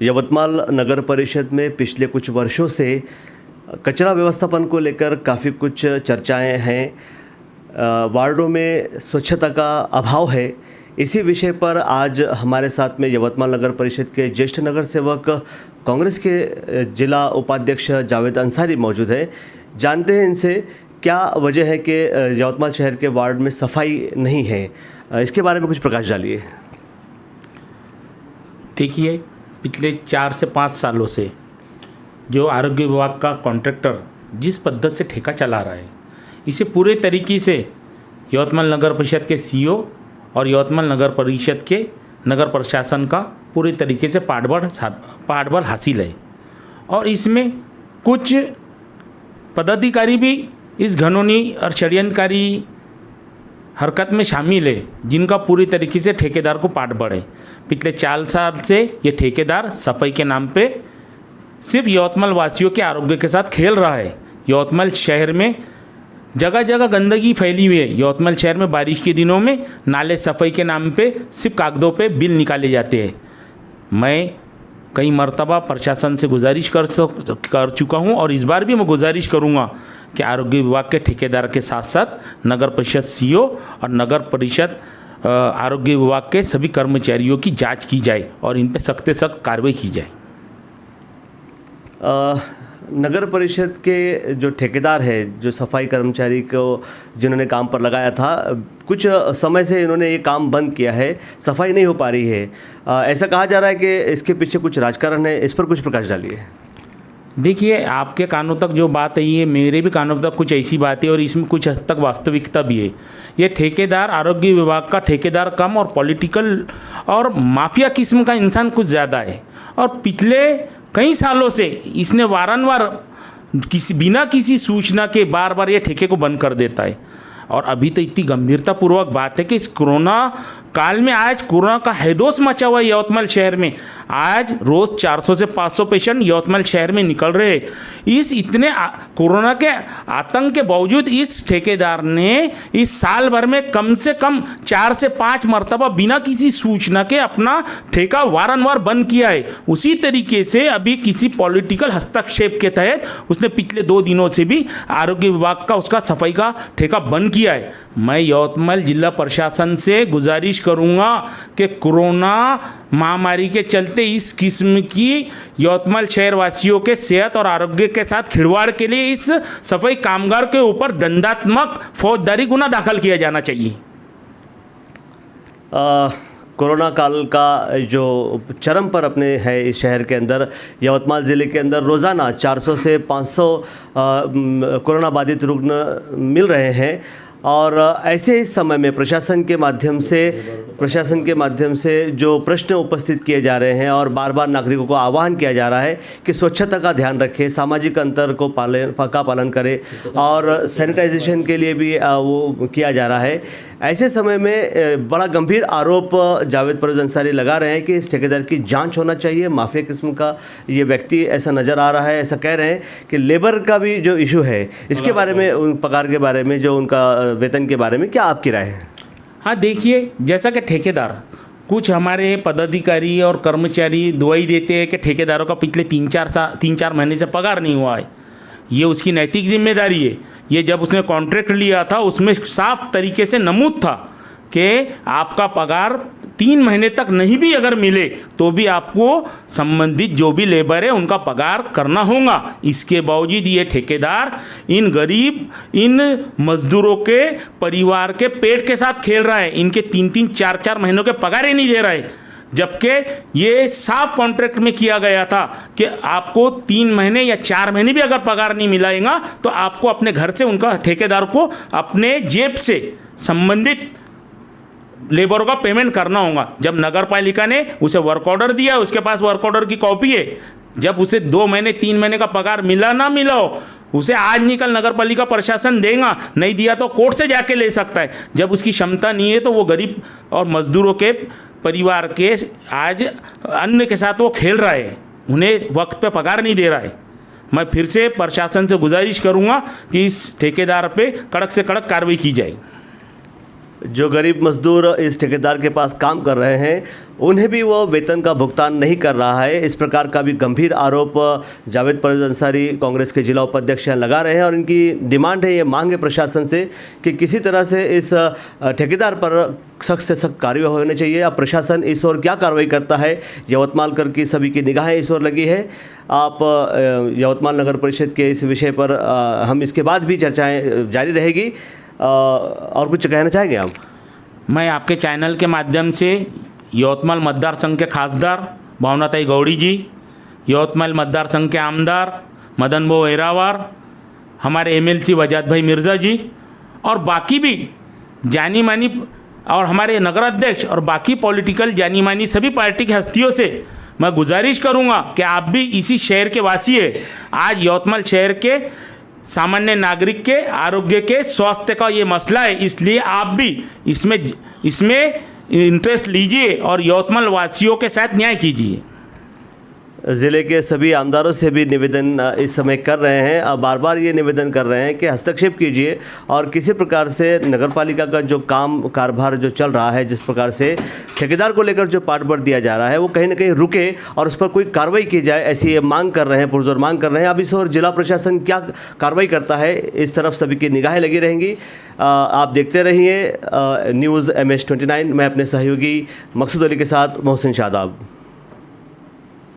यवतमाल नगर परिषद में पिछले कुछ वर्षों से कचरा व्यवस्थापन को लेकर काफ़ी कुछ चर्चाएं हैं। वार्डों में स्वच्छता का अभाव है। इसी विषय पर आज हमारे साथ में यवतमाल नगर परिषद के ज्येष्ठ नगर सेवक कांग्रेस के जिला उपाध्यक्ष जावेद अंसारी मौजूद हैं। जानते हैं इनसे क्या वजह है कि यवतमाल शहर के वार्ड में सफाई नहीं है। इसके बारे में कुछ प्रकाश डालिए। देखिए, पिछले 4 से 5 सालों से जो आरोग्य विभाग का कॉन्ट्रैक्टर जिस पद्धति से ठेका चला रहा है, इसे पूरे तरीके से यवतमाल नगर परिषद के सीईओ और यवतमाल नगर परिषद के नगर प्रशासन का पूरे तरीके से पाठबल हासिल है। और इसमें कुछ पदाधिकारी भी इस घिनौनी और षड्यंत्रकारी हरकत में शामिल है, जिनका पूरी तरीके से ठेकेदार को पाठबल है। पिछले 4 साल से ये ठेकेदार सफाई के नाम पे सिर्फ यवतमाल वासियों के आरोग्य के साथ खेल रहा है। यवतमाल शहर में जगह जगह गंदगी फैली हुई है। यवतमाल शहर में बारिश के दिनों में नाले सफाई के नाम पे सिर्फ कागज़ों पे बिल निकाले जाते हैं। मैं कई मर्तबा प्रशासन से गुजारिश कर चुका हूं और इस बार भी मैं गुजारिश करूंगा कि आरोग्य विभाग के ठेकेदार के साथ साथ नगर परिषद सीईओ और नगर परिषद आरोग्य विभाग के सभी कर्मचारियों की जांच की जाए और इन पर सख्त से सख्त कार्रवाई की जाए। नगर परिषद के जो ठेकेदार है, जो सफाई कर्मचारी को जिन्होंने काम पर लगाया था, कुछ समय से इन्होंने ये काम बंद किया है, सफाई नहीं हो पा रही है। ऐसा कहा जा रहा है कि इसके पीछे कुछ राजकारण है। इस पर कुछ प्रकाश डालिए। देखिए, आपके कानों तक जो बात है, ये मेरे भी कानों तक कुछ ऐसी बात है और इसमें कुछ हद तक वास्तविकता भी है। ये ठेकेदार, आरोग्य विभाग का ठेकेदार कम और पॉलिटिकल और माफिया किस्म का इंसान कुछ ज़्यादा है। और पिछले कई सालों से इसने वारंवार बिना किसी सूचना के बार ये ठेके को बंद कर देता है। और अभी तो इतनी गंभीरतापूर्वक बात है कि इस कोरोना काल में आज कोरोना का हैदोस मचा हुआ है यवतमाल शहर में। आज रोज़ 400 से 500 पेशेंट यवतमाल शहर में निकल रहे हैं। इस इतने कोरोना के आतंक के बावजूद इस ठेकेदार ने इस साल भर में कम से कम 4 से 5 मरतबा बिना किसी सूचना के अपना ठेका वारंवार बंद किया है। उसी तरीके से अभी किसी पॉलिटिकल हस्तक्षेप के तहत उसने पिछले 2 दिनों से भी आरोग्य विभाग का उसका सफाई का ठेका बंद किया है। मैं यवतमाल जिला प्रशासन से गुजारिश करूंगा कि कोरोना महामारी के चलते इस किस्म की यवतमाल शहर वासियों के सेहत और आरोग्य के साथ खिलवाड़ के लिए इस सफाई कामगार के ऊपर दंडात्मक फौजदारी गुना दाखिल किया जाना चाहिए। कोरोना काल का जो चरम पर अपने है इस शहर के अंदर, यवतमाल ज़िले के अंदर रोज़ाना 400 से 500 कोरोना बाधित रुग्ण मिल रहे हैं। और ऐसे इस समय में प्रशासन के माध्यम से जो प्रश्न उपस्थित किए जा रहे हैं और बार बार नागरिकों को आह्वान किया जा रहा है कि स्वच्छता का ध्यान रखें, सामाजिक अंतर को पालन करें और सैनिटाइजेशन के लिए भी वो किया जा रहा है। ऐसे समय में बड़ा गंभीर आरोप जावेद परवेज अंसारी लगा रहे हैं कि इस ठेकेदार की जांच होना चाहिए। माफिया किस्म का ये व्यक्ति ऐसा नज़र आ रहा है। ऐसा कह रहे हैं कि लेबर का भी जो इशू है, इसके बारे में, उन पगार के बारे में, जो उनका वेतन के बारे में क्या आपकी राय है? हाँ, देखिए, जैसा कि ठेकेदार, कुछ हमारे पदाधिकारी और कर्मचारी दुआई देते हैं कि ठेकेदारों का पिछले 3-4 महीने से पगार नहीं हुआ है। ये उसकी नैतिक जिम्मेदारी है। ये जब उसने कॉन्ट्रैक्ट लिया था उसमें साफ तरीके से नमूद था कि आपका पगार 3 महीने तक नहीं भी अगर मिले तो भी आपको संबंधित जो भी लेबर है उनका पगार करना होगा। इसके बावजूद ये ठेकेदार इन गरीब, इन मजदूरों के परिवार के पेट के साथ खेल रहा है। इनके 3-3, 4-4 महीनों के पगार ही नहीं दे रहा है, जबकि ये साफ कॉन्ट्रैक्ट में किया गया था कि आपको 3 महीने या 4 महीने भी अगर पगार नहीं मिलेगा तो आपको अपने घर से, उनका ठेकेदार को अपने जेब से संबंधित लेबरों का पेमेंट करना होगा। जब नगर पालिका ने उसे वर्क ऑर्डर दिया, उसके पास वर्क ऑर्डर की कॉपी है, जब उसे 2 महीने 3 महीने का पगार मिला ना मिला हो, उसे आज निकल नगर पालिका प्रशासन देगा, नहीं दिया तो कोर्ट से जाके ले सकता है। जब उसकी क्षमता नहीं है तो वो गरीब और मजदूरों के परिवार के आज अन्न के साथ वो खेल रहा है, उन्हें वक्त पे पगार नहीं दे रहा है। मैं फिर से प्रशासन से गुजारिश करूंगा कि इस ठेकेदार पे कड़क से कड़क कार्रवाई की जाए। जो गरीब मजदूर इस ठेकेदार के पास काम कर रहे हैं उन्हें भी वो वेतन का भुगतान नहीं कर रहा है। इस प्रकार का भी गंभीर आरोप जावेद परवेज़ अंसारी कांग्रेस के जिला उपाध्यक्ष यहाँ लगा रहे हैं और इनकी डिमांड है, ये मांग है प्रशासन से कि किसी तरह से इस ठेकेदार पर सख्त से सख्त कार्रवाई होनी चाहिए। अब प्रशासन इस ओर क्या कार्रवाई करता है, यवतमाल कर की सभी की निगाहें इस ओर लगी है। आप यवतमाल नगर परिषद के इस विषय पर हम इसके बाद भी चर्चाएँ जारी रहेगी। और कुछ कहना चाहेंगे आप? मैं आपके चैनल के माध्यम से यवतमाल मतदार संघ के खासदार भावनाताई गौड़ी जी, यवतमाल मतदार संघ के आमदार मदन भाऊ एरावार, हमारे MLC वजाद भाई मिर्ज़ा जी और बाकी भी जानी मानी और हमारे नगराध्यक्ष और बाकी पॉलिटिकल जानी मानी सभी पार्टी की हस्तियों से मैं गुजारिश करूंगा कि आप भी इसी शहर के वासी है। आज यवतमाल शहर के सामान्य नागरिक के आरोग्य के स्वास्थ्य का ये मसला है, इसलिए आप भी इसमें इंटरेस्ट लीजिए और यवतमाल वासियों के साथ न्याय कीजिए। ज़िले के सभी आमदारों से भी निवेदन इस समय कर रहे हैं, अब बार बार ये निवेदन कर रहे हैं कि हस्तक्षेप कीजिए और किसी प्रकार से नगरपालिका का जो काम कारभार जो चल रहा है, जिस प्रकार से ठेकेदार को लेकर जो पाठबढ़ दिया जा रहा है वो कहीं ना कहीं रुके और उस पर कोई कार्रवाई की जाए, ऐसी ये मांग कर रहे हैं, पुरजोर मांग कर रहे हैं। अब इस और जिला प्रशासन क्या कार्रवाई करता है, इस तरफ सभी की निगाहें लगी रहेंगी। आप देखते रहिए न्यूज़ MS 29। मैं अपने सहयोगी मकसूद अली के साथ मोहसिन शादाब।